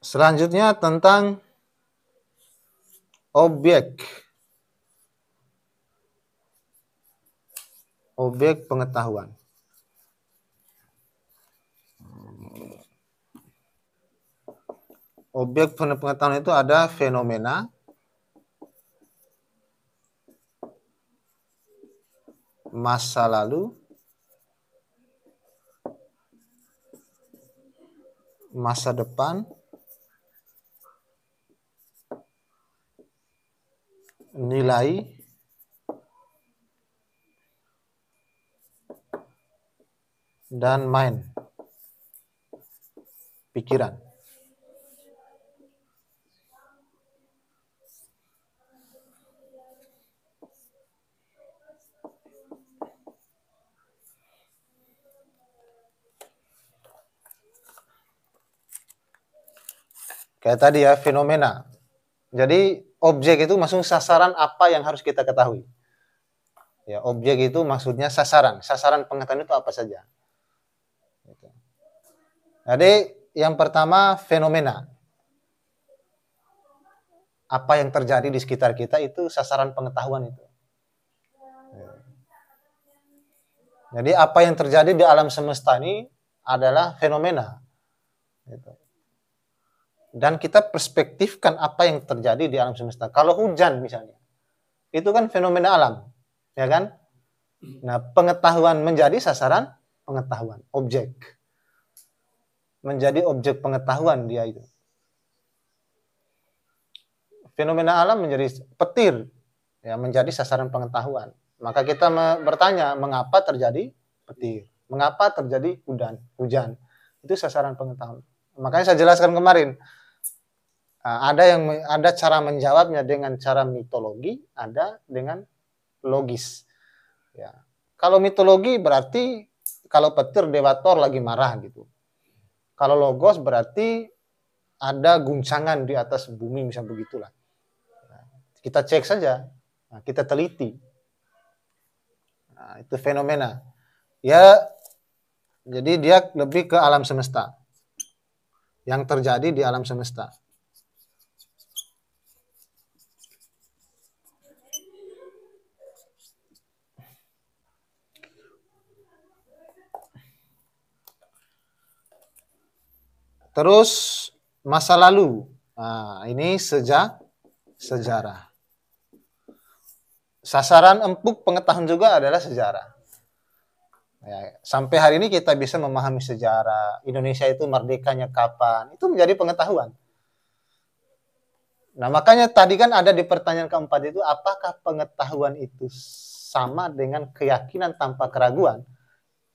Selanjutnya tentang objek. Objek pengetahuan. Objek pengetahuan itu ada fenomena, masa lalu, masa depan, nilai, dan main, pikiran. Kayak tadi ya, fenomena. Jadi objek itu maksud sasaran apa yang harus kita ketahui. Ya, objek itu maksudnya sasaran. Sasaran pengetahuan itu apa saja. Jadi yang pertama fenomena. Apa yang terjadi di sekitar kita itu sasaran pengetahuan itu. Jadi apa yang terjadi di alam semesta ini adalah fenomena. Dan kita perspektifkan apa yang terjadi di alam semesta. Kalau hujan misalnya, itu kan fenomena alam, ya kan? Nah, pengetahuan menjadi sasaran pengetahuan, objek. Menjadi objek pengetahuan dia itu. Fenomena alam menjadi petir, ya, menjadi sasaran pengetahuan. Maka kita bertanya, mengapa terjadi petir? Mengapa terjadi hujan? Itu sasaran pengetahuan. Makanya saya jelaskan kemarin, ada cara menjawabnya dengan cara mitologi, ada dengan logis. Ya. Kalau mitologi berarti kalau petir Dewa Thor lagi marah gitu. Kalau logos berarti ada guncangan di atas bumi, misalnya begitulah. Kita cek saja, kita teliti. Nah, itu fenomena. Ya, jadi dia lebih ke alam semesta. Yang terjadi di alam semesta. Terus masa lalu. Nah, ini sejarah. Sasaran empuk pengetahuan juga adalah sejarah. Ya, sampai hari ini kita bisa memahami sejarah Indonesia itu merdekanya kapan. Itu menjadi pengetahuan. Nah, makanya tadi kan ada di pertanyaan keempat itu, apakah pengetahuan itu sama dengan keyakinan tanpa keraguan?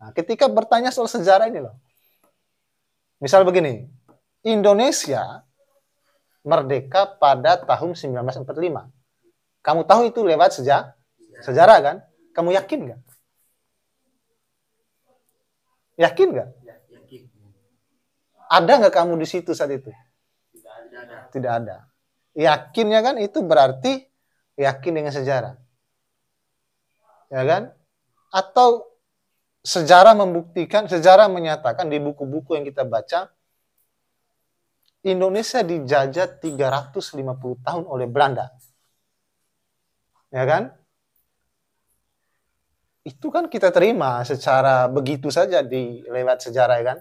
Nah, ketika bertanya soal sejarah ini loh. Misal begini, Indonesia merdeka pada tahun 1945. Kamu tahu itu lewat sejarah kan? Kamu yakin nggak? Yakin nggak? Yakin. Ada nggak kamu di situ saat itu? Tidak ada. Yakinnya kan itu berarti yakin dengan sejarah. Ya kan? Atau sejarah membuktikan, sejarah menyatakan di buku-buku yang kita baca, Indonesia dijajah 350 tahun oleh Belanda. Ya kan? Itu kan kita terima secara begitu saja di lewat sejarah, ya kan?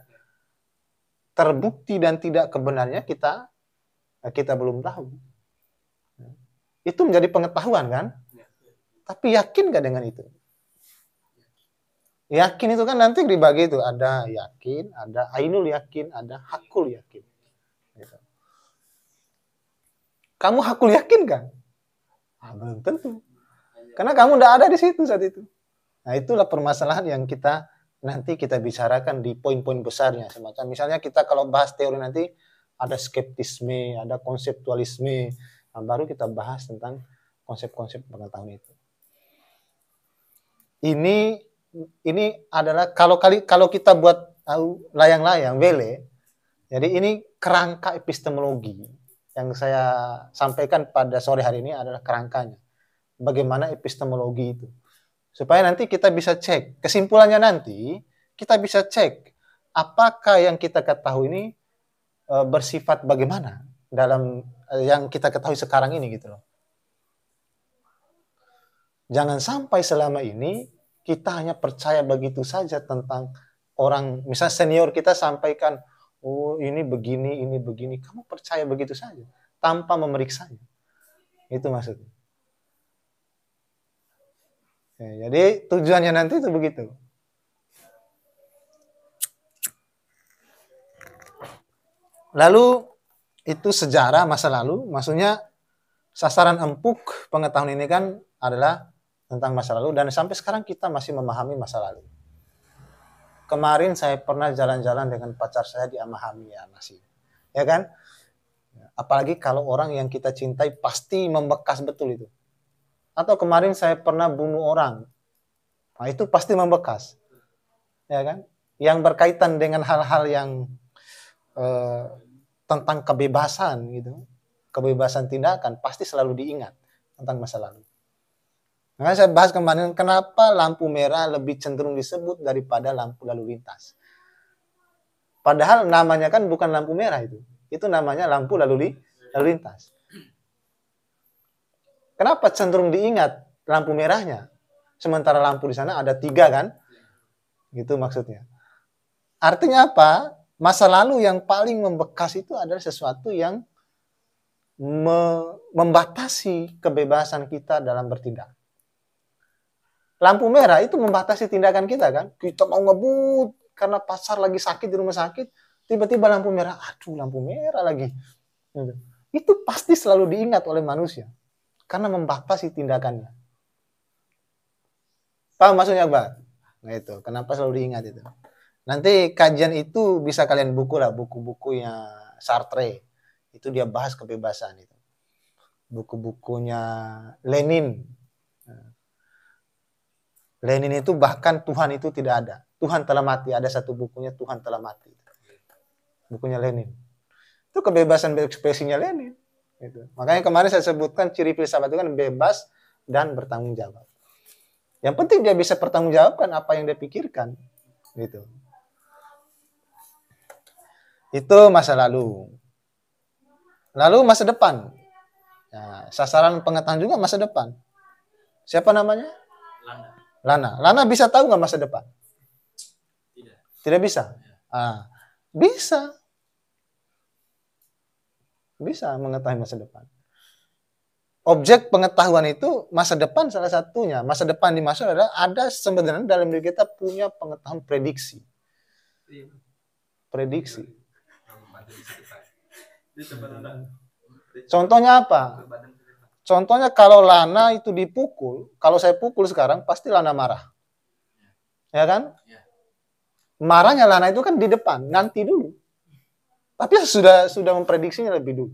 Terbukti dan tidak kebenarnya kita belum tahu. Itu menjadi pengetahuan kan? Tapi yakin nggak dengan itu? Yakin itu kan nanti dibagi itu, ada yakin, ada ainul yakin, ada hakul yakin. Gitu. Kamu hakul yakin kan? Belum tentu. Karena kamu tidak ada di situ saat itu. Nah, itulah permasalahan yang nanti kita bicarakan di poin-poin besarnya. Semacam misalnya kita kalau bahas teori nanti ada skeptisme, ada konseptualisme. Nah, baru kita bahas tentang konsep-konsep pengetahuan itu. Ini adalah kalau kita buat layang-layang, wele. Jadi ini kerangka epistemologi yang saya sampaikan pada sore hari ini adalah kerangkanya. Bagaimana epistemologi itu. Supaya nanti kita bisa cek. Kesimpulannya nanti, kita bisa cek apakah yang kita ketahui ini bersifat bagaimana dalam yang kita ketahui sekarang ini gitu loh. Jangan sampai selama ini kita hanya percaya begitu saja tentang orang, misalnya senior kita sampaikan, oh ini begini, kamu percaya begitu saja tanpa memeriksanya. Itu maksudnya. Ya, jadi tujuannya nanti itu begitu. Lalu itu sejarah masa lalu, maksudnya sasaran empuk pengetahuan ini kan adalah tentang masa lalu, dan sampai sekarang kita masih memahami masa lalu. Kemarin saya pernah jalan-jalan dengan pacar saya di Amahami, ya masih, ya kan? Apalagi kalau orang yang kita cintai pasti membekas betul itu. Atau kemarin saya pernah bunuh orang, nah itu pasti membekas, ya kan? Yang berkaitan dengan hal-hal yang tentang kebebasan gitu, kebebasan tindakan pasti selalu diingat tentang masa lalu. Makanya saya bahas kemarin kenapa lampu merah lebih cenderung disebut daripada lampu lalu lintas. Padahal namanya kan bukan lampu merah itu namanya lampu lalu lintas. Kenapa cenderung diingat lampu merahnya? Sementara lampu di sana ada 3 kan? Gitu maksudnya. Artinya apa? Masa lalu yang paling membekas itu adalah sesuatu yang membatasi kebebasan kita dalam bertindak. Lampu merah itu membatasi tindakan kita kan? Kita mau ngebut karena pacar lagi sakit di rumah sakit, tiba-tiba lampu merah, aduh lampu merah lagi. Itu pasti selalu diingat oleh manusia. Karena membatasi tindakannya. Paham maksudnya, Pak? Nah itu, kenapa selalu diingat itu. Nanti kajian itu bisa kalian buku-bukunya Sartre. Itu dia bahas kebebasan itu. Buku-bukunya Lenin. Lenin itu bahkan Tuhan itu tidak ada. Tuhan telah mati. Ada satu bukunya Tuhan telah mati. Bukunya Lenin. Itu kebebasan berekspresinya Lenin. Gitu. Makanya kemarin saya sebutkan ciri filsafat itu kan bebas dan bertanggung jawab. Yang penting dia bisa pertanggungjawabkan apa yang dia pikirkan. Gitu. Itu masa lalu. Lalu masa depan. Nah, sasaran pengetahuan juga masa depan. Siapa namanya? Lana. Lana bisa tahu nggak masa depan? Tidak bisa. Bisa. Bisa mengetahui masa depan. Objek pengetahuan itu masa depan salah satunya. Masa depan dimaksud adalah ada sebenarnya dalam diri kita punya pengetahuan prediksi. Prediksi. Contohnya apa? Contohnya kalau Lana itu dipukul, kalau saya pukul sekarang pasti Lana marah. Ya kan? Marahnya Lana itu kan di depan, nanti dulu. Tapi sudah memprediksinya lebih dulu.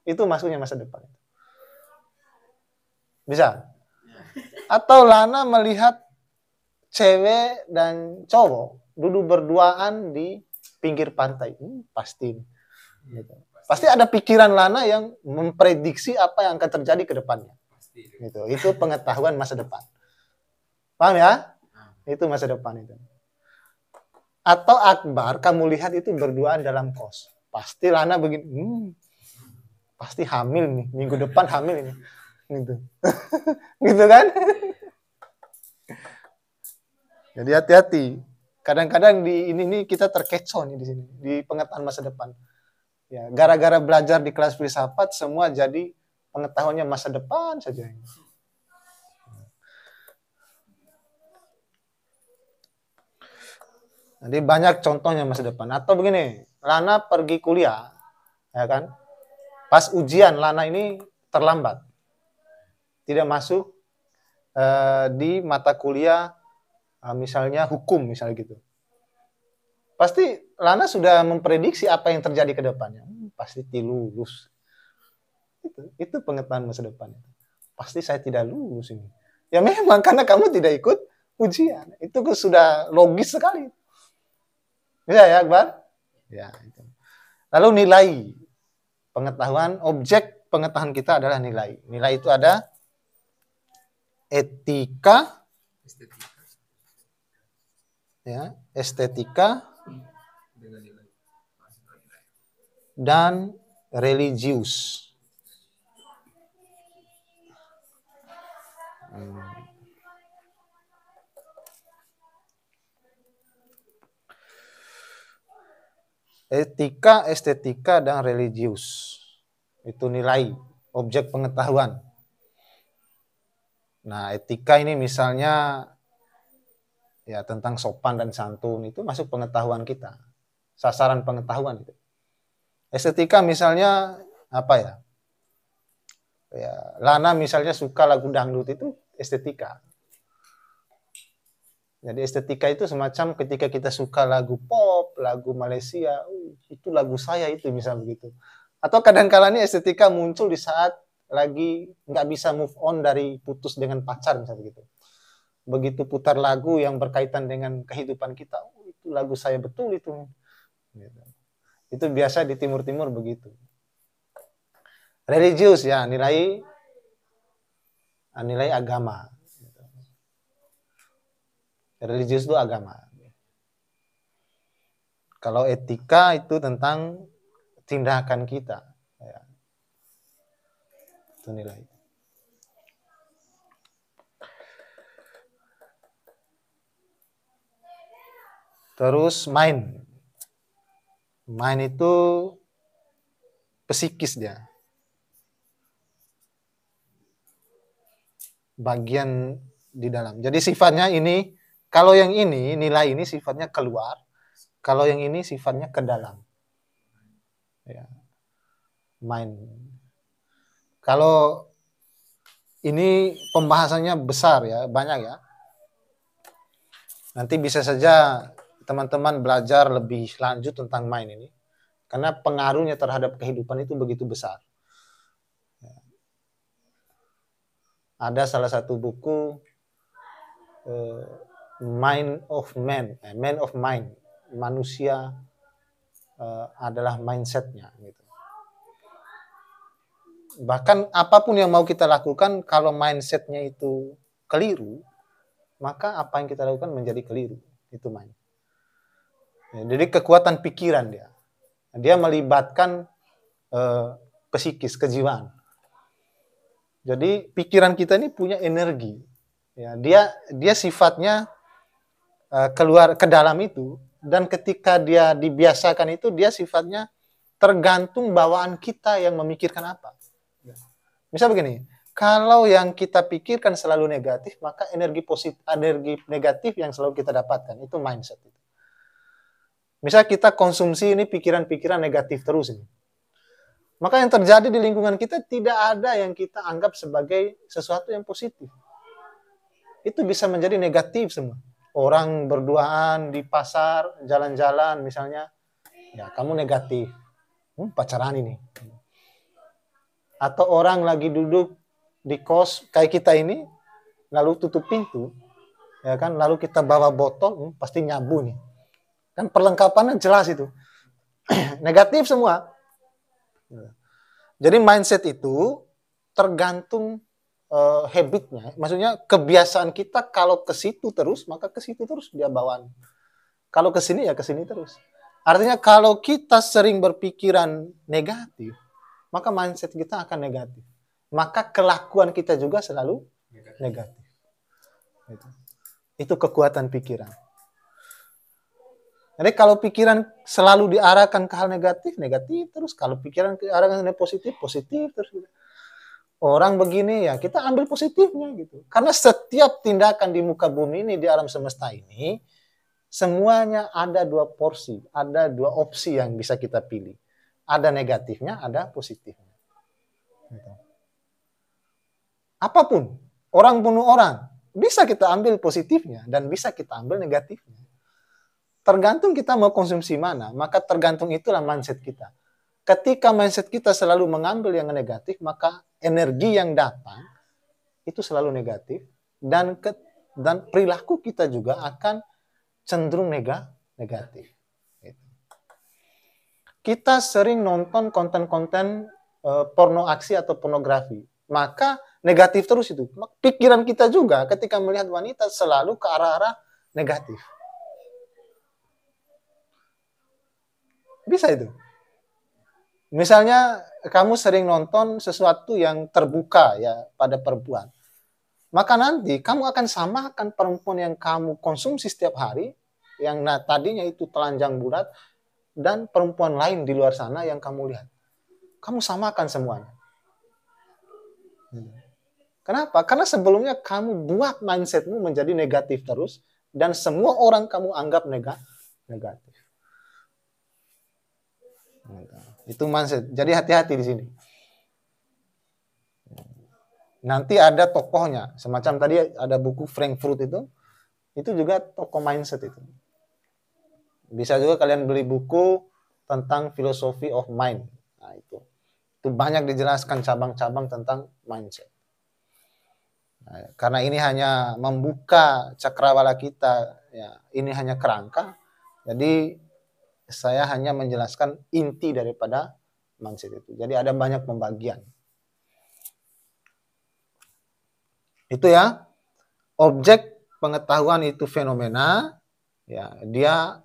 Itu maksudnya masa depan. Bisa? Atau Lana melihat cewek dan cowok duduk berduaan di pinggir pantai. Pasti. Gitu. Pasti ada pikiran Lana yang memprediksi apa yang akan terjadi ke depannya. Gitu. Itu pengetahuan masa depan. Paham ya? Itu masa depan itu. Atau Akbar, kamu lihat itu berduaan dalam kos. Pasti Lana begini, pasti hamil nih, minggu depan hamil ini. Gitu. Gitu kan? Jadi hati-hati. Kadang-kadang di ini kita terkecoh nih di sini, di pengetahuan masa depan. Ya, gara-gara belajar di kelas filsafat semua jadi pengetahuannya masa depan saja. Jadi banyak contohnya masa depan. Atau begini, Lana pergi kuliah, ya kan? Pas ujian Lana ini terlambat, tidak masuk di mata kuliah, misalnya hukum, misalnya gitu. Pasti Lana sudah memprediksi apa yang terjadi ke depannya. Pasti lulus. Itu pengetahuan masa depan. Pasti saya tidak lulus ini. Ya memang karena kamu tidak ikut ujian. Itu sudah logis sekali. Bisa ya, Akbar? Ya, itu. Lalu nilai. Pengetahuan, objek pengetahuan kita adalah nilai. Nilai itu ada etika, ya, estetika, dan religius. Etika, estetika, dan religius. Itu nilai, objek pengetahuan. Nah, etika ini misalnya ya tentang sopan dan santun, itu masuk pengetahuan kita. Sasaran pengetahuan itu. Estetika misalnya apa ya? Ya, Lana misalnya suka lagu dangdut, itu estetika. Jadi estetika itu semacam ketika kita suka lagu pop, lagu Malaysia, itu lagu saya itu, misal begitu. Atau kadang-kala ini estetika muncul di saat lagi nggak bisa move on dari putus dengan pacar, misal begitu. Begitu putar lagu yang berkaitan dengan kehidupan kita, itu lagu saya betul itu. Itu biasa di Timur-Timur begitu. Religius ya, nilai agama. Religius itu agama. Kalau etika itu tentang tindakan kita. Ya. Itu nilai. Terus mind. Mind itu psikis dia. Bagian di dalam. Jadi sifatnya ini, kalau yang ini, nilai ini sifatnya keluar. Kalau yang ini sifatnya ke dalam. Ya. Mind. Kalau ini pembahasannya besar ya, banyak ya. Nanti bisa saja teman-teman belajar lebih lanjut tentang mind ini. Karena pengaruhnya terhadap kehidupan itu begitu besar. Ada salah satu buku Mind of Man, Man of Mind, manusia adalah mindsetnya. Gitu. Bahkan apapun yang mau kita lakukan, kalau mindsetnya itu keliru, maka apa yang kita lakukan menjadi keliru. Itu mind. Ya, jadi kekuatan pikiran dia melibatkan psikis, kejiwaan. Jadi pikiran kita ini punya energi. Ya, dia sifatnya keluar ke dalam itu, dan ketika dia dibiasakan itu, dia sifatnya tergantung bawaan kita yang memikirkan apa. Misal begini, kalau yang kita pikirkan selalu negatif, maka energi negatif yang selalu kita dapatkan itu mindset. Misal kita konsumsi ini pikiran-pikiran negatif terus ini. Maka yang terjadi di lingkungan kita tidak ada yang kita anggap sebagai sesuatu yang positif. Itu bisa menjadi negatif semua. Orang berduaan di pasar, jalan-jalan misalnya, ya kamu negatif. Pacaran ini. Atau orang lagi duduk di kos kayak kita ini, lalu tutup pintu, ya kan, lalu kita bawa botol, pasti nyabu nih. Kan perlengkapannya jelas itu. Negatif semua. Jadi mindset itu tergantung habitnya, maksudnya kebiasaan kita. Kalau ke situ terus, maka ke situ terus dia bawaan. Kalau ke sini ya ke sini terus. Artinya kalau kita sering berpikiran negatif, maka mindset kita akan negatif. Maka kelakuan kita juga selalu negatif. Itu kekuatan pikiran. Jadi kalau pikiran selalu diarahkan ke hal negatif, negatif terus. Kalau pikiran diarahkan ke positif, positif terus. Orang begini ya, kita ambil positifnya gitu. Karena setiap tindakan di muka bumi ini, di alam semesta ini, semuanya ada dua porsi, ada dua opsi yang bisa kita pilih. Ada negatifnya, ada positifnya. Gitu. Apapun, orang bunuh orang, bisa kita ambil positifnya dan bisa kita ambil negatifnya. Tergantung kita mau konsumsi mana, maka tergantung itulah mindset kita. Ketika mindset kita selalu mengambil yang negatif, maka energi yang datang itu selalu negatif, dan perilaku kita juga akan cenderung negatif. Kita sering nonton konten-konten porno aksi atau pornografi, maka negatif terus itu. Pikiran kita juga ketika melihat wanita selalu ke arah-arah negatif. Bisa itu. Misalnya kamu sering nonton sesuatu yang terbuka ya pada perempuan. Maka nanti kamu akan samakan perempuan yang kamu konsumsi setiap hari, yang tadinya itu telanjang bulat, dan perempuan lain di luar sana yang kamu lihat. Kamu samakan semuanya. Kenapa? Karena sebelumnya kamu buat mindsetmu menjadi negatif terus, dan semua orang kamu anggap negatif. Itu mindset. Jadi hati-hati di sini. Nanti ada tokohnya, semacam tadi ada buku Frankfurt itu juga tokoh mindset itu. Bisa juga kalian beli buku tentang philosophy of mind. Nah, itu banyak dijelaskan cabang-cabang tentang mindset. Nah, karena ini hanya membuka cakrawala kita, ya, ini hanya kerangka. Jadi saya hanya menjelaskan inti daripada mindset itu. Jadi ada banyak pembagian. Itu ya, objek pengetahuan itu fenomena, ya dia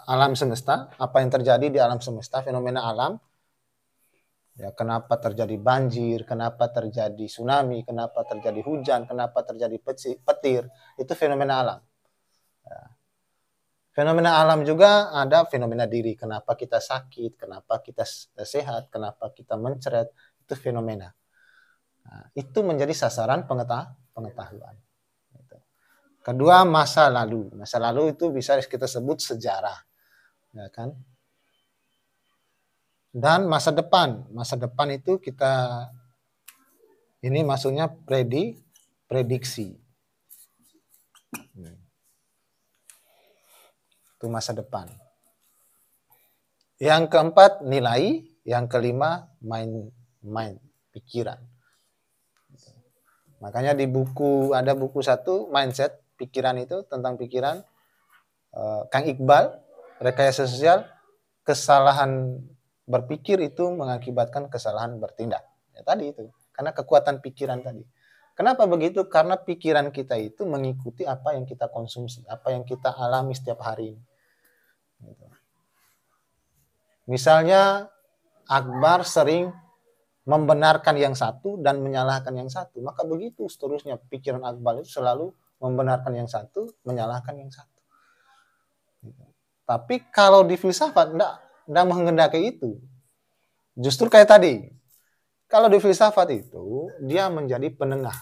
alam semesta, apa yang terjadi di alam semesta, fenomena alam. Ya, kenapa terjadi banjir, kenapa terjadi tsunami, kenapa terjadi hujan, kenapa terjadi petir, itu fenomena alam. Ya. Fenomena alam juga ada fenomena diri, kenapa kita sakit, kenapa kita sehat, kenapa kita mencret, itu fenomena. Nah, itu menjadi sasaran pengetahuan. Kedua, masa lalu. Masa lalu itu bisa kita sebut sejarah, ya kan? Dan masa depan. Masa depan itu kita ini maksudnya prediksi. Itu masa depan. Yang keempat, nilai. Yang kelima, mind, pikiran. Makanya di buku, ada buku satu, Mindset, pikiran itu, tentang pikiran. Kang Iqbal, rekayasa sosial, kesalahan berpikir itu mengakibatkan kesalahan bertindak. Ya, tadi itu, karena kekuatan pikiran tadi. Kenapa begitu? Karena pikiran kita itu mengikuti apa yang kita konsumsi, apa yang kita alami setiap hari. Misalnya, Akbar sering membenarkan yang satu dan menyalahkan yang satu, maka begitu seterusnya pikiran Akbar itu selalu membenarkan yang satu, menyalahkan yang satu. Tapi kalau di filsafat enggak menghendaki itu. Justru kayak tadi, kalau di filsafat itu dia menjadi penengah.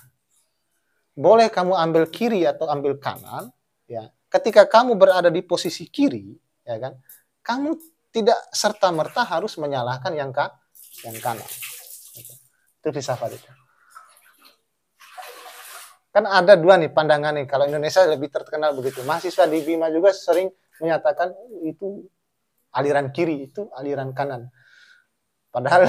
Boleh kamu ambil kiri atau ambil kanan, ya. Ketika kamu berada di posisi kiri, ya kan, kamu tidak serta-merta harus menyalahkan yang kanan. Itu filsafat itu. Kan ada dua nih pandangan nih. Kalau Indonesia lebih terkenal begitu. Mahasiswa di Bima juga sering menyatakan itu aliran kiri, itu aliran kanan. Padahal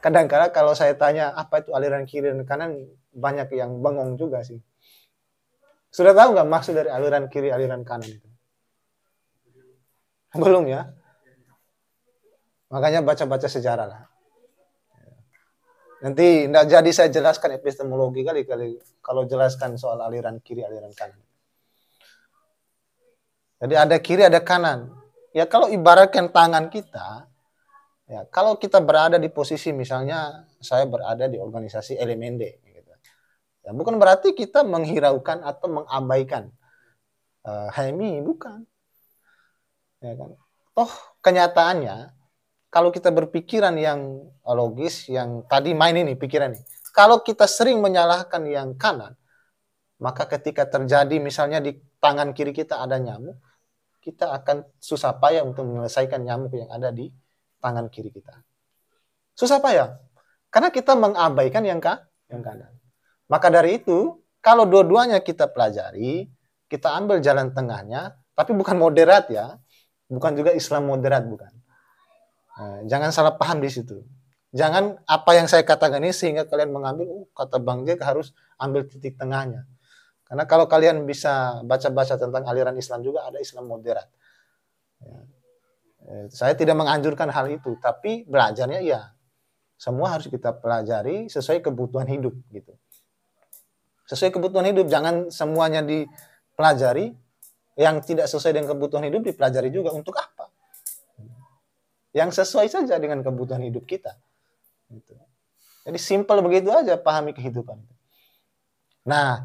kadang-kadang kalau saya tanya apa itu aliran kiri dan kanan, banyak yang bengong juga sih. Sudah tahu nggak maksud dari aliran kiri, aliran kanan itu? Belum ya? Makanya baca-baca sejarah lah. Nanti tidak jadi saya jelaskan epistemologi kali kalau jelaskan soal aliran kiri, aliran kanan. Jadi ada kiri, ada kanan. Ya kalau ibaratkan tangan kita, ya kalau kita berada di posisi misalnya saya berada di organisasi LMND, gitu. Ya bukan berarti kita menghiraukan atau mengabaikan HMI, bukan. Ya kan? Toh kenyataannya kalau kita berpikiran yang logis, yang tadi main ini pikiran ini, kalau kita sering menyalahkan yang kanan, maka ketika terjadi misalnya di tangan kiri kita ada nyamuk, kita akan susah payah untuk menyelesaikan nyamuk yang ada di tangan kiri kita. Susah payah, karena kita mengabaikan yang kanan. Maka dari itu, kalau dua-duanya kita pelajari, kita ambil jalan tengahnya, tapi bukan moderat ya, bukan juga Islam moderat, bukan. Nah, jangan salah paham di situ. Jangan apa yang saya katakan ini sehingga kalian mengambil, kata Bang Jack harus ambil titik tengahnya. Karena kalau kalian bisa baca-baca tentang aliran Islam juga ada Islam moderat. Ya. Saya tidak menganjurkan hal itu, tapi belajarnya ya semua harus kita pelajari sesuai kebutuhan hidup gitu. Sesuai kebutuhan hidup, jangan semuanya dipelajari, yang tidak sesuai dengan kebutuhan hidup dipelajari juga. Untuk apa? yang sesuai saja dengan kebutuhan hidup kita. Gitu. Jadi simpel begitu aja pahami kehidupan. Nah,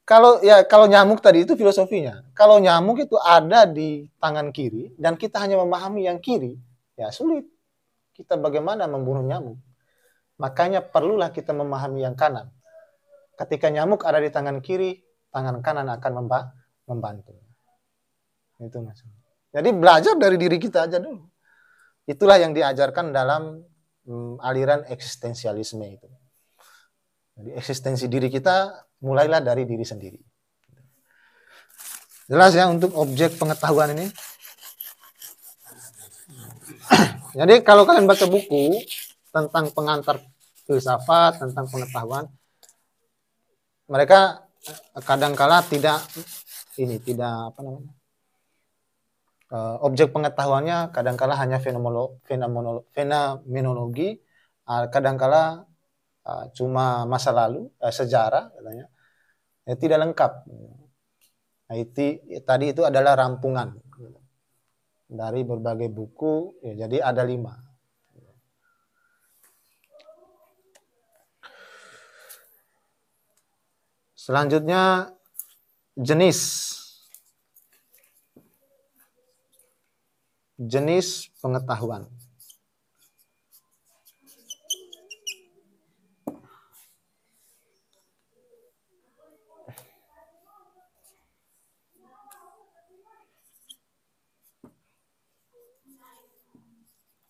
kalau nyamuk tadi itu filosofinya. Kalau nyamuk itu ada di tangan kiri dan kita hanya memahami yang kiri, ya sulit. Kita bagaimana membunuh nyamuk? Makanya perlulah kita memahami yang kanan. Ketika nyamuk ada di tangan kiri, tangan kanan akan membantu. Itu maksudnya. Jadi belajar dari diri kita aja dulu. Itulah yang diajarkan dalam aliran eksistensialisme itu. Jadi eksistensi diri kita mulailah dari diri sendiri. Jelas ya untuk objek pengetahuan ini. Jadi kalau kalian baca buku tentang pengantar filsafat, tentang pengetahuan, mereka kadangkala tidak objek pengetahuannya kadangkala hanya fenomenologi, kadangkala cuma masa lalu, sejarah katanya, ya, tidak lengkap. Tadi itu adalah rampungan dari berbagai buku, ya, jadi ada 5. Selanjutnya jenis pengetahuan.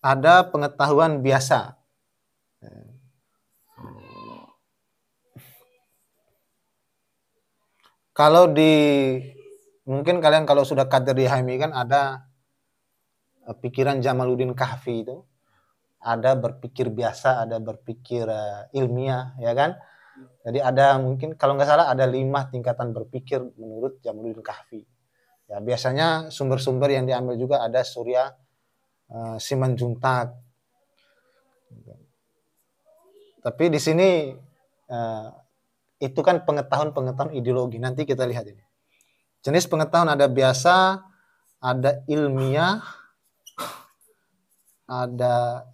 Ada pengetahuan biasa. Kalau mungkin kalian kalau sudah kader di HMI kan ada pikiran Jamaluddin Kahfi itu. Ada berpikir biasa, ada berpikir ilmiah, ya kan? Jadi ada mungkin kalau nggak salah ada 5 tingkatan berpikir menurut Jamaluddin Kahfi. Ya biasanya sumber-sumber yang diambil juga ada Surya Simanjuntak. Tapi di sini itu kan pengetahuan ideologi. Nanti kita lihat ini. Jenis pengetahuan ada biasa, ada ilmiah, ada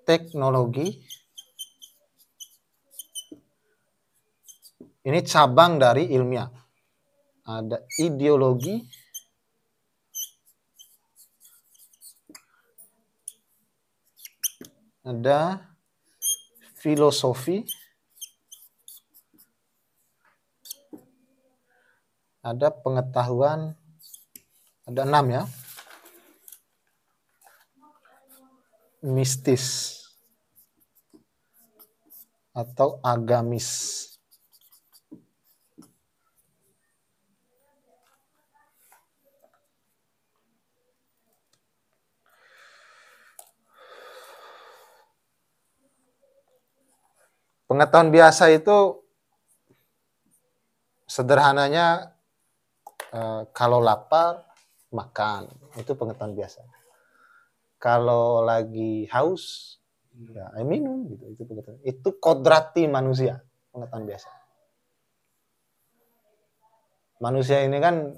teknologi. Ini cabang dari ilmiah. Ada ideologi, ada filosofi, ada pengetahuan, ada 6 ya, mistis atau agamis. Pengetahuan biasa itu sederhananya kalau lapar makan, itu pengetahuan biasa. Kalau lagi haus ya minum gitu, itu pengetahuan. Itu kodrati manusia, pengetahuan biasa. Manusia ini kan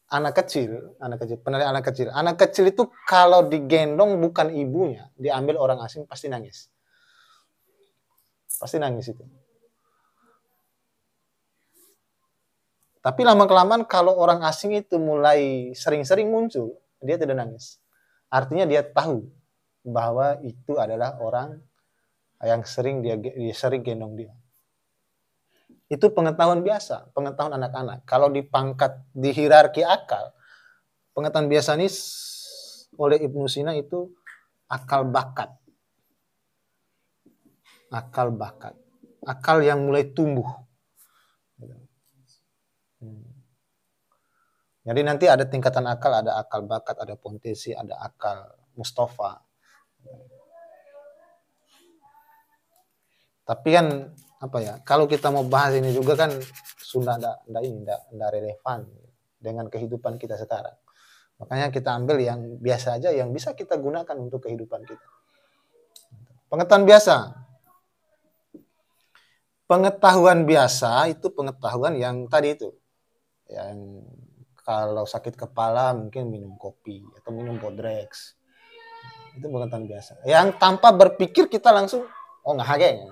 anak kecil, penilaian anak kecil. Anak kecil itu kalau digendong bukan ibunya, diambil orang asing pasti nangis. Pasti nangis itu. Tapi lama-kelamaan kalau orang asing itu mulai sering-sering muncul, dia tidak nangis. Artinya dia tahu bahwa itu adalah orang yang sering dia sering gendong dia. Itu pengetahuan biasa, pengetahuan anak-anak. Kalau dipangkat di hierarki akal, pengetahuan biasa ini oleh Ibnu Sina itu akal bakat. Akal bakat. Akal yang mulai tumbuh. Jadi nanti ada tingkatan akal, ada akal bakat, ada potensi, ada akal Mustafa. Tapi kan apa ya? Kalau kita mau bahas ini juga kan sudah enggak relevan dengan kehidupan kita sekarang. Makanya kita ambil yang biasa aja yang bisa kita gunakan untuk kehidupan kita. Pengetahuan biasa. Pengetahuan biasa itu pengetahuan yang tadi itu. Yang kalau sakit kepala mungkin minum kopi atau minum Bodrex. Itu pengetahuan biasa. Yang tanpa berpikir kita langsung, oh ngahage.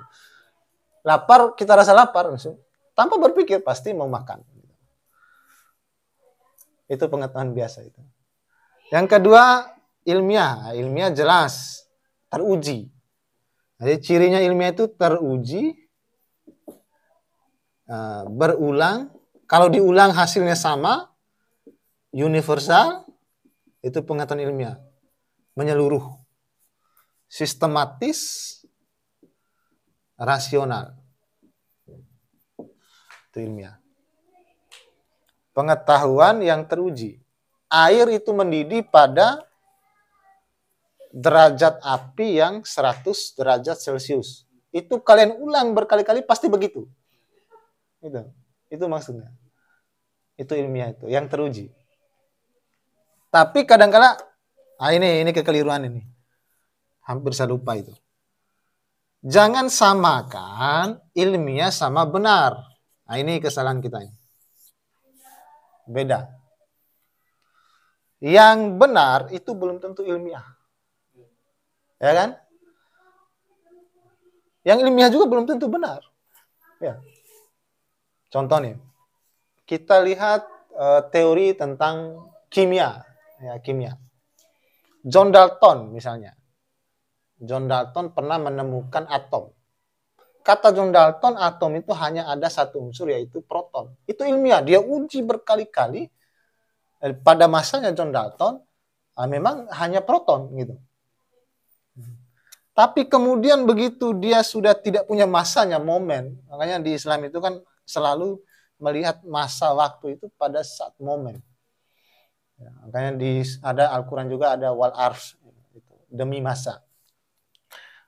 Lapar, kita rasa lapar langsung. Tanpa berpikir pasti mau makan. Itu pengetahuan biasa itu. Yang kedua, ilmiah. Ilmiah jelas, teruji. Jadi cirinya ilmiah itu teruji, berulang. Kalau diulang hasilnya sama, universal, itu pengetahuan ilmiah. Menyeluruh, sistematis, rasional. Itu ilmiah. Pengetahuan yang teruji. Air itu mendidih pada derajat api yang 100 derajat Celcius. Itu kalian ulang berkali-kali pasti begitu. Itu maksudnya. Itu ilmiah itu, yang teruji. Tapi kadang-kala, ini kekeliruan ini. Hampir saya lupa itu. Jangan samakan ilmiah sama benar. Nah, ini kesalahan kita. Beda. Yang benar itu belum tentu ilmiah. Ya kan? Yang ilmiah juga belum tentu benar. Ya. Contoh nih, kita lihat teori tentang kimia. Ya, kimia. John Dalton misalnya. John Dalton pernah menemukan atom. Kata John Dalton, atom itu hanya ada satu unsur, yaitu proton. Itu ilmiah. Dia uji berkali-kali. Pada masanya John Dalton, memang hanya proton gitu. Tapi kemudian begitu dia sudah tidak punya masanya, momen. Makanya di Islam itu kan selalu melihat masa waktu itu pada saat momen. Ya, makanya ada Al-Quran juga ada wal arsh, demi masa.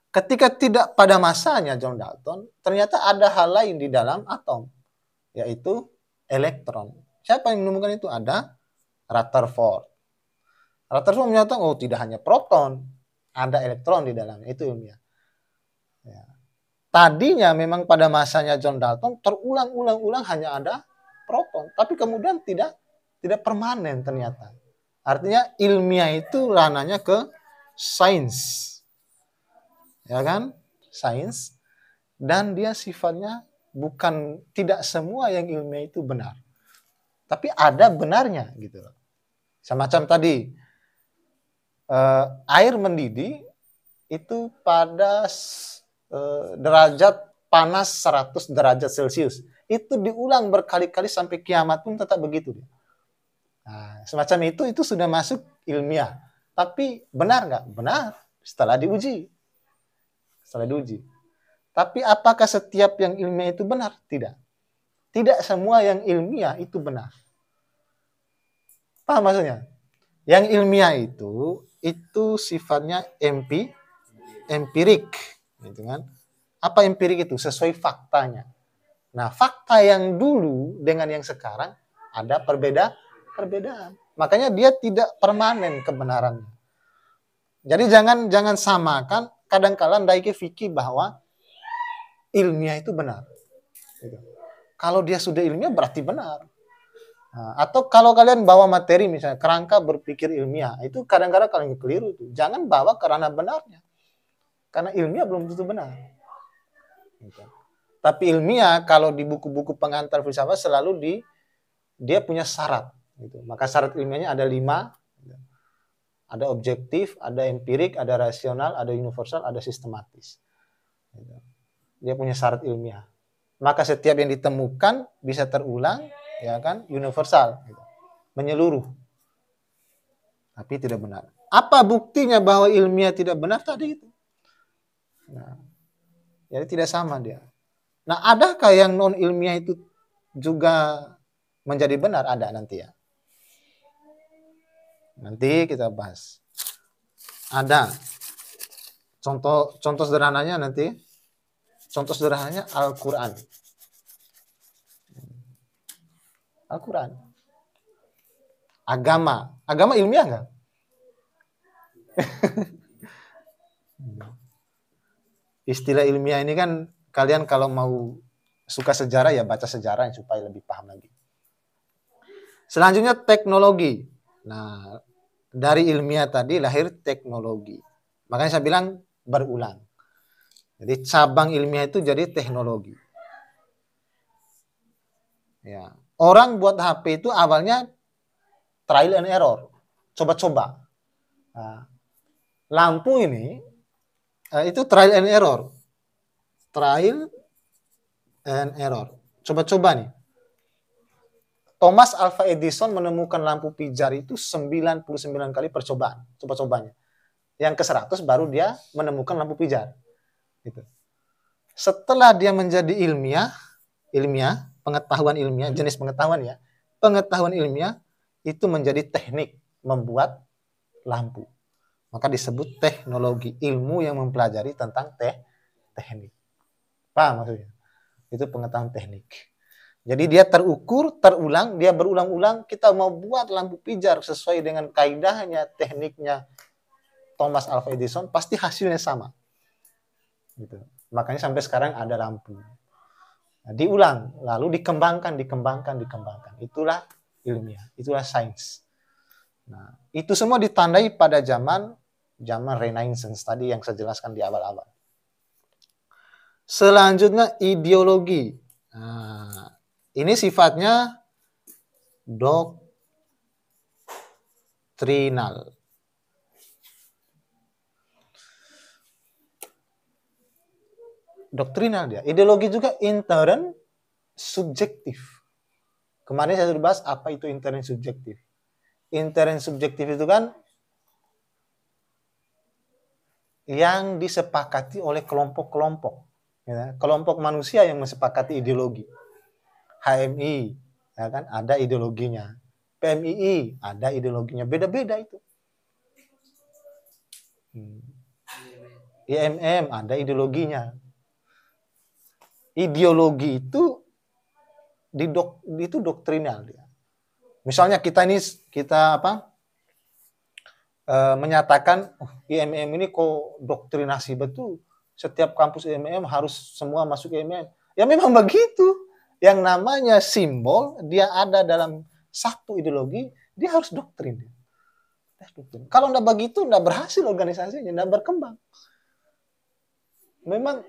Ketika tidak pada masanya John Dalton, ternyata ada hal lain di dalam atom, yaitu elektron. Siapa yang menemukan itu? Ada Rutherford. Rutherford menyatakan, oh tidak hanya proton, ada elektron di dalamnya. Itu ilmiah. Ya. Tadinya memang pada masanya John Dalton terulang-ulang hanya ada proton, tapi kemudian tidak permanen ternyata. Artinya ilmiah itu ranahnya ke sains. Ya kan? Sains. Dan dia sifatnya bukan, tidak semua yang ilmiah itu benar. Tapi ada benarnya gitu. Semacam tadi air mendidih itu pada derajat panas 100 derajat Celcius. Itu diulang berkali-kali sampai kiamat pun tetap begitu. Nah, semacam itu sudah masuk ilmiah. Tapi benar nggak? Benar. Setelah diuji. Tapi apakah setiap yang ilmiah itu benar? Tidak. Tidak semua yang ilmiah itu benar. Paham maksudnya? Yang ilmiah itu sifatnya empirik, gitu kan? Apa empirik itu? Sesuai faktanya. Nah, fakta yang dulu dengan yang sekarang ada perbedaan. Makanya dia tidak permanen kebenarannya. Jadi jangan samakan. Kadang-kala ndaike fikih bahwa ilmiah itu benar. Gitu. Kalau dia sudah ilmiah berarti benar. Nah, atau kalau kalian bawa materi misalnya kerangka berpikir ilmiah, itu kadang-kadang kalian keliru tuh. Jangan bawa karena benarnya. Karena ilmiah belum tentu benar. Gitu. Tapi ilmiah kalau di buku-buku pengantar filsafat selalu dia punya syarat. Gitu. Maka syarat ilmiahnya ada 5. Ada objektif, ada empirik, ada rasional, ada universal, ada sistematis. Dia punya syarat ilmiah. Maka setiap yang ditemukan bisa terulang, ya kan, universal, menyeluruh. Tapi tidak benar. Apa buktinya bahwa ilmiah tidak benar tadi itu? Nah, jadi tidak sama dia. Nah, adakah yang non ilmiah itu juga menjadi benar? Ada nanti ya. Nanti kita bahas. Ada contoh sederhananya nanti. Contoh sederhananya Al-Quran. Al-Quran. Agama ilmiah nggak? Istilah ilmiah ini kan kalian kalau mau suka sejarah ya baca sejarah supaya lebih paham lagi. Selanjutnya teknologi. Nah, dari ilmiah tadi lahir teknologi. Makanya saya bilang berulang. Jadi cabang ilmiah itu jadi teknologi. Ya. Orang buat HP itu awalnya trial and error, coba-coba. Nah, lampu ini itu trial and error, trial and error, coba-coba nih. Thomas Alva Edison menemukan lampu pijar itu 99 kali percobaan, coba-cobanya. Yang ke-100 baru dia menemukan lampu pijar. Gitu. Setelah dia menjadi ilmiah, pengetahuan ilmiah, jenis pengetahuan ya, pengetahuan ilmiah itu menjadi teknik membuat lampu. Maka disebut teknologi, ilmu yang mempelajari tentang teknik. Paham maksudnya? Itu pengetahuan teknik. Jadi dia terukur, terulang, dia berulang-ulang, kita mau buat lampu pijar sesuai dengan kaidahnya, tekniknya Thomas Alva Edison, pasti hasilnya sama. Gitu. Makanya sampai sekarang ada lampu. Nah, diulang, lalu dikembangkan. Itulah ilmiah, itulah sains. Nah, itu semua ditandai pada zaman Renaissance tadi yang saya jelaskan di awal-awal. Selanjutnya ideologi. Nah, ini sifatnya doktrinal. Doktrinal dia. Ideologi juga intern subjektif. Kemarin saya sudah bahas apa itu intern subjektif. Intern subjektif itu kan yang disepakati oleh kelompok-kelompok. Ya, kelompok manusia yang mensepakati ideologi. HMI, ya kan, ada ideologinya. PMII, ada ideologinya. Beda-beda itu. IMM, ada ideologinya. Ideologi itu doktrinal dia. Misalnya kita menyatakan IMM ini kok doktrinasi betul. Setiap kampus IMM harus semua masuk IMM. Ya memang begitu. Yang namanya simbol, dia ada dalam satu ideologi, dia harus doktrin. Kalau tidak begitu, tidak berhasil organisasinya, tidak berkembang. Memang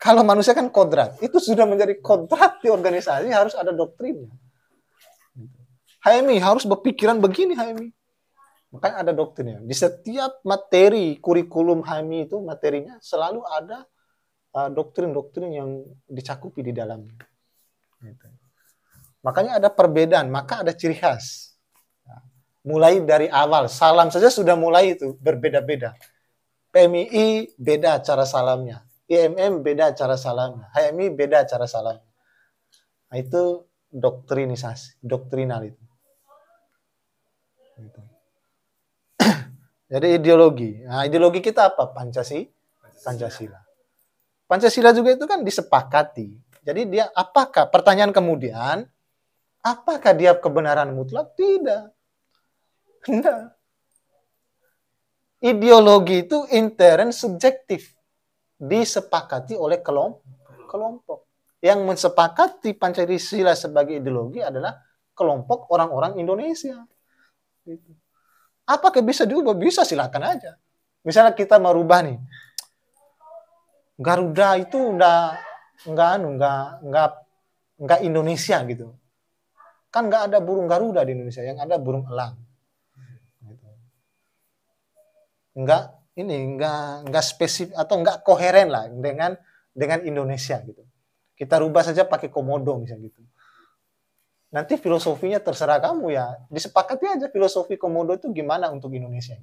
kalau manusia kan kodrat, itu sudah menjadi kodrat di organisasi, harus ada doktrinnya. HMI harus berpikiran begini HMI. Makanya ada doktrinnya. Di setiap materi kurikulum HMI itu materinya selalu ada doktrin-doktrin yang dicakupi di dalamnya. Makanya ada perbedaan, maka ada ciri khas. Mulai dari awal, salam saja sudah mulai itu berbeda-beda. PMII beda cara salamnya, IMM beda cara salamnya, HMI beda cara salamnya. Nah, itu doktrinal itu. Jadi ideologi. Nah, ideologi kita apa? Pancasila. Pancasila juga itu kan disepakati. Jadi dia apakah, pertanyaan kemudian, apakah dia kebenaran mutlak? Tidak. Tidak. Ideologi itu intern subjektif. Disepakati oleh kelompok. Yang mensepakati Pancasila sebagai ideologi adalah kelompok orang-orang Indonesia. Apakah bisa diubah? Bisa, silakan aja. Misalnya kita merubah nih, Garuda itu enggak Indonesia gitu. Kan enggak ada burung Garuda di Indonesia, yang ada burung elang. Enggak spesifik atau enggak koheren lah dengan Indonesia gitu. Kita rubah saja pakai komodo misalnya gitu. Nanti filosofinya terserah kamu ya. Disepakati aja filosofi komodo itu gimana untuk Indonesia.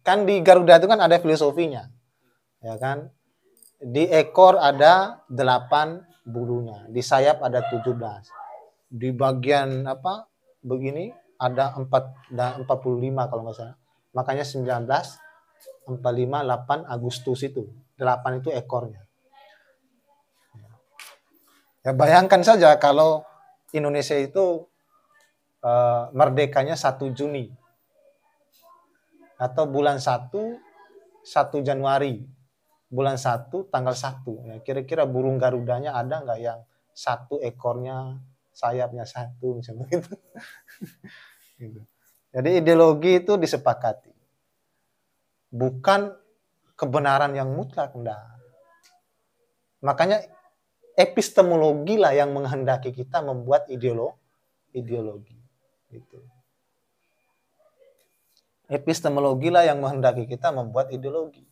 Kan di Garuda itu kan ada filosofinya. Ya kan? Di ekor ada 8 bulunya, di sayap ada 17. Di bagian begini ada 45 kalau nggak salah. Makanya 19, 45, 8 Agustus itu. 8 itu ekornya. Ya bayangkan saja kalau Indonesia itu merdekanya 1 Juni. Atau bulan 1 Januari. Bulan 1 tanggal 1. Ya, kira-kira burung Garudanya ada nggak yang 1 ekornya, sayapnya 1 misalnya begitu. Gitu. Jadi ideologi itu disepakati. bukan kebenaran yang mutlak, enggak. Makanya epistemologi lah yang menghendaki kita membuat ideologi. Gitu. Epistemologi lah yang menghendaki kita membuat ideologi.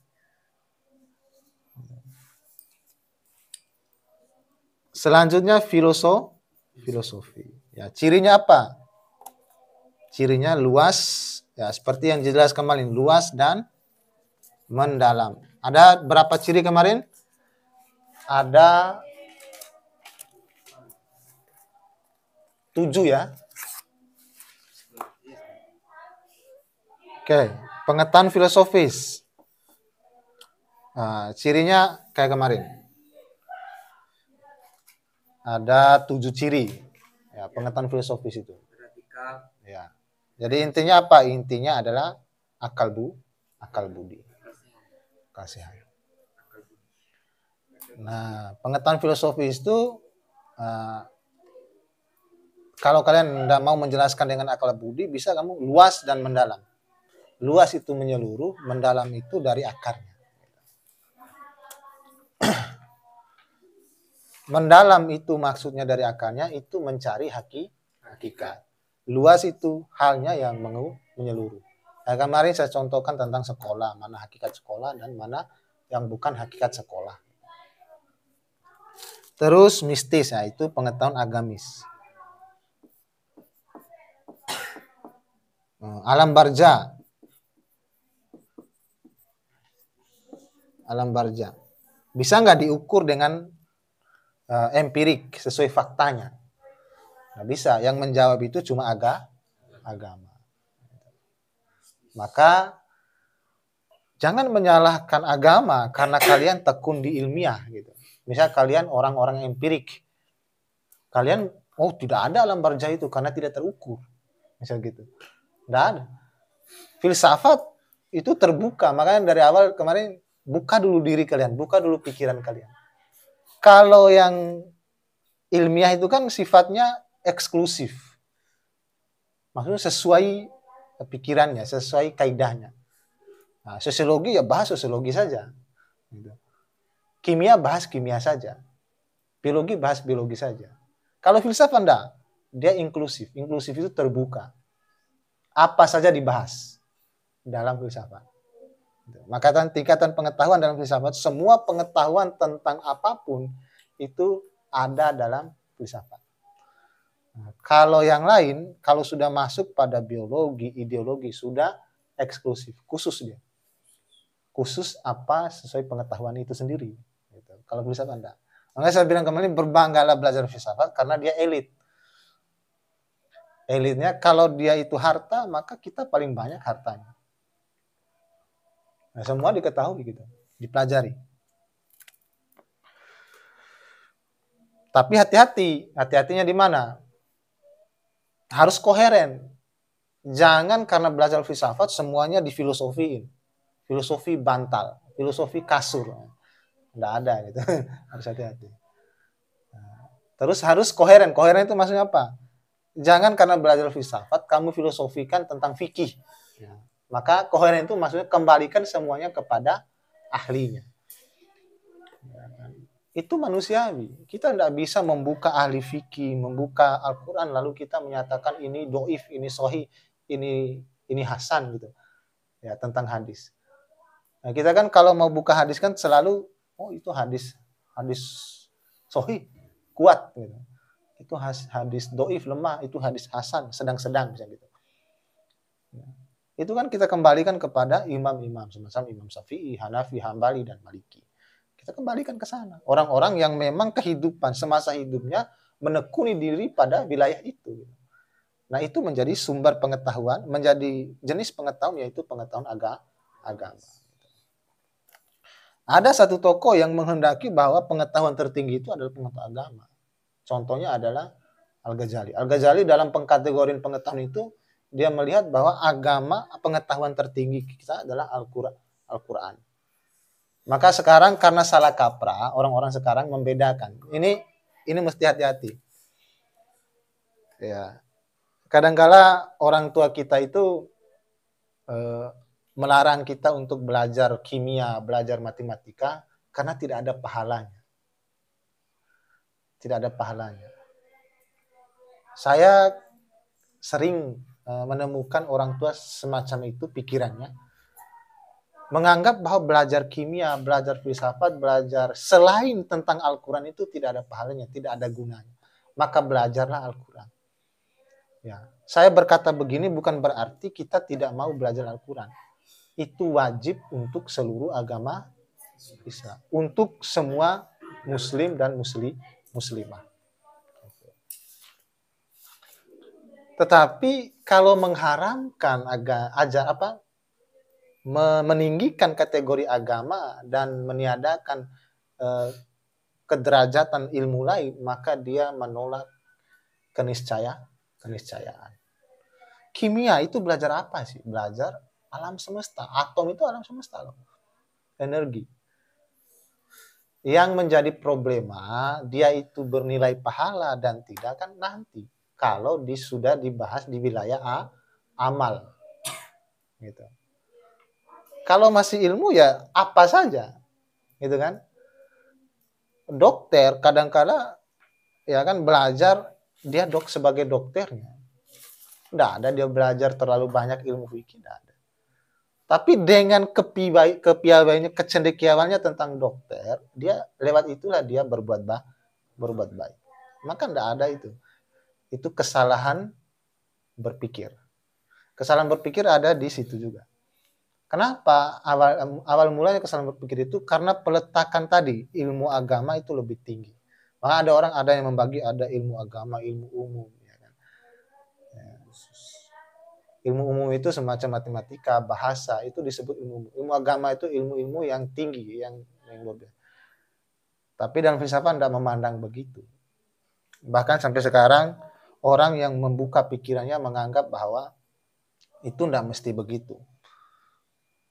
Selanjutnya filosofi. Ya, cirinya apa? Cirinya luas, ya seperti yang dijelaskan kemarin, luas dan mendalam. Ada berapa ciri kemarin? Ada 7 ya. Oke, pengetahuan filosofis. Nah, cirinya kayak kemarin. Ada 7 ciri. Ya, pengetahuan filosofis itu. Ya. Jadi intinya apa? Intinya adalah akal budi. Kasihan. Nah, pengetahuan filosofis itu kalau kalian tidak mau menjelaskan dengan akal budi, bisa kamu luas dan mendalam. Luas itu menyeluruh, mendalam itu dari akarnya. Mendalam itu maksudnya dari akarnya itu mencari hakikat. Luas itu halnya yang menyeluruh. Nah, kemarin saya contohkan tentang sekolah, mana hakikat sekolah dan mana yang bukan hakikat sekolah. Terus mistis, nah itu pengetahuan agamis. Alam barja. Alam barja. Bisa nggak diukur dengan empirik sesuai faktanya? Nggak bisa. Yang menjawab itu cuma agama. Maka jangan menyalahkan agama karena kalian tekun di ilmiah gitu. Misal kalian orang-orang empirik. Kalian tidak ada alam barja itu karena tidak terukur. Misal gitu. Tidak ada. Filsafat itu terbuka. Makanya dari awal kemarin buka dulu diri kalian, buka dulu pikiran kalian. Kalau yang ilmiah itu kan sifatnya eksklusif. Maksudnya sesuai pikirannya, sesuai kaidahnya. Nah, sosiologi ya bahas sosiologi saja. Kimia bahas kimia saja. Biologi bahas biologi saja. Kalau filsafat enggak, dia inklusif. Inklusif itu terbuka. Apa saja dibahas dalam filsafat. Maka tingkatan pengetahuan dalam filsafat, semua pengetahuan tentang apapun itu ada dalam filsafat. Nah, kalau yang lain, kalau sudah masuk pada biologi, ideologi, sudah eksklusif, khusus dia. Khusus apa sesuai pengetahuan itu sendiri. Gitu. Kalau filsafat enggak. Makanya saya bilang kemarin, berbanggalah belajar filsafat karena dia elit. Elitnya kalau dia itu harta, maka kita paling banyak hartanya. Nah, semua diketahui gitu, dipelajari. Tapi hati-hatinya di mana? Harus koheren. Jangan karena belajar filsafat semuanya difilosofiin. Filosofi bantal, filosofi kasur. Nggak ada gitu. Harus hati-hati. Terus harus koheren. Koheren itu maksudnya apa? Jangan karena belajar filsafat kamu filosofikan tentang fikih. Maka koheren itu maksudnya kembalikan semuanya kepada ahlinya. Itu manusiawi. Kita tidak bisa membuka ahli fikih, membuka Al-Quran, lalu kita menyatakan ini doif, ini sohi, ini hasan gitu. Ya, tentang hadis. Nah, kita kan kalau mau buka hadis kan selalu, itu hadis sohi, kuat gitu. Itu hadis doif, lemah, itu hadis hasan, sedang-sedang misalnya gitu. Ya. Itu kan kita kembalikan kepada imam-imam, semacam Imam Syafi'i, Hanafi, Hambali, dan Maliki. Kita kembalikan ke sana. Orang-orang yang memang kehidupan semasa hidupnya menekuni diri pada wilayah itu. Nah, itu menjadi sumber pengetahuan, menjadi jenis pengetahuan yaitu pengetahuan agama. Ada satu tokoh yang menghendaki bahwa pengetahuan tertinggi itu adalah pengetahuan agama. Contohnya adalah Al-Ghazali. Al-Ghazali dalam pengkategorian pengetahuan itu dia melihat bahwa agama, pengetahuan tertinggi kita adalah Al-Quran. Maka sekarang karena salah kaprah, orang-orang sekarang membedakan. Ini mesti hati-hati. Ya. Kadangkala orang tua kita itu melarang kita untuk belajar kimia, belajar matematika, karena tidak ada pahalanya. Tidak ada pahalanya. Saya sering menemukan orang tua semacam itu pikirannya, menganggap bahwa belajar kimia, belajar filsafat, belajar selain tentang Al-Quran itu tidak ada pahalanya, tidak ada gunanya. Maka belajarlah Al-Quran. Ya, saya berkata begini bukan berarti kita tidak mau belajar Al-Quran. Itu wajib untuk seluruh agama Islam, untuk semua muslim dan muslimah. Tetapi kalau mengharamkan meninggikan kategori agama dan meniadakan kederajatan ilmu lain, maka dia menolak keniscayaan. Kimia itu belajar apa sih? Belajar alam semesta. Atom itu alam semesta loh. Energi. Yang menjadi problema, dia itu bernilai pahala dan tidak kan nanti. Kalau sudah dibahas di wilayah amal. Gitu. Kalau masih ilmu ya apa saja. Gitu kan? Dokter kadang-kala ya kan belajar dia sebagai dokternya. Tidak ada dia belajar terlalu banyak ilmu fikih, tidak ada. Tapi dengan kepiawaiannya, kecendekiawannya tentang dokter, dia lewat itulah dia berbuat baik. Maka tidak ada itu. Itu kesalahan berpikir. Kesalahan berpikir ada di situ juga. Kenapa awal mulanya kesalahan berpikir itu? Karena peletakan tadi ilmu agama itu lebih tinggi. Maka ada yang membagi ada ilmu agama, ilmu umum. Ya kan? Ilmu umum itu semacam matematika, bahasa, itu disebut ilmu umum. Ilmu agama itu ilmu-ilmu yang tinggi, yang lebih. Tapi dalam filsafat tidak memandang begitu. Bahkan sampai sekarang orang yang membuka pikirannya menganggap bahwa itu tidak mesti begitu.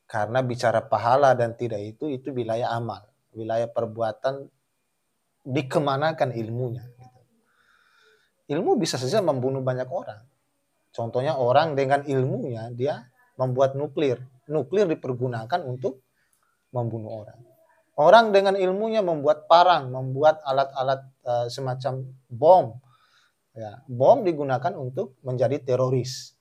Karena bicara pahala dan tidak itu wilayah amal, wilayah perbuatan, dikemanakan ilmunya. Ilmu bisa saja membunuh banyak orang. Contohnya orang dengan ilmunya dia membuat nuklir. Nuklir dipergunakan untuk membunuh orang. Orang dengan ilmunya membuat parang, membuat alat-alat semacam bom. Ya, bom digunakan untuk menjadi teroris.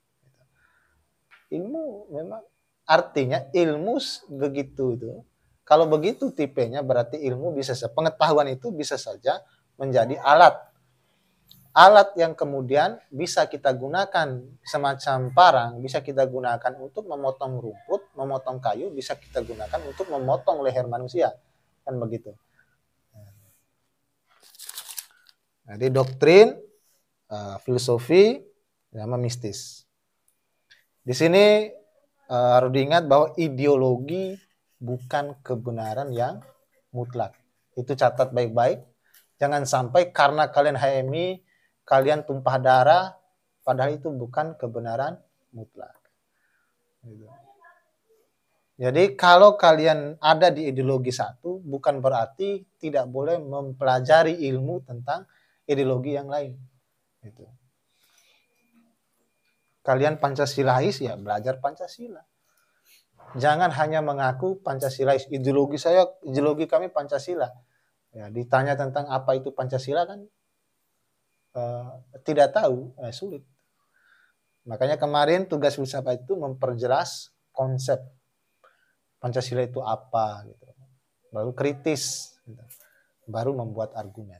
Ilmu memang artinya ilmu begitu itu. Kalau begitu tipenya berarti ilmu bisa saja, pengetahuan itu bisa saja menjadi alat. Alat yang kemudian bisa kita gunakan semacam parang, bisa kita gunakan untuk memotong rumput, memotong kayu, bisa kita gunakan untuk memotong leher manusia. Kan begitu. Jadi doktrin, filosofi, sama mistis. Di sini harus diingat bahwa ideologi bukan kebenaran yang mutlak. Itu catat baik-baik. Jangan sampai karena kalian HMI, kalian tumpah darah, padahal itu bukan kebenaran mutlak. Jadi kalau kalian ada di ideologi satu, bukan berarti tidak boleh mempelajari ilmu tentang ideologi yang lain. Gitu. Kalian Pancasilais ya belajar Pancasila. Jangan hanya mengaku Pancasilais. Ideologi kami Pancasila. Ya, ditanya tentang apa itu Pancasila kan tidak tahu, sulit. Makanya kemarin tugas filsafat itu memperjelas konsep Pancasila itu apa, gitu. Baru kritis, gitu. Baru membuat argumen.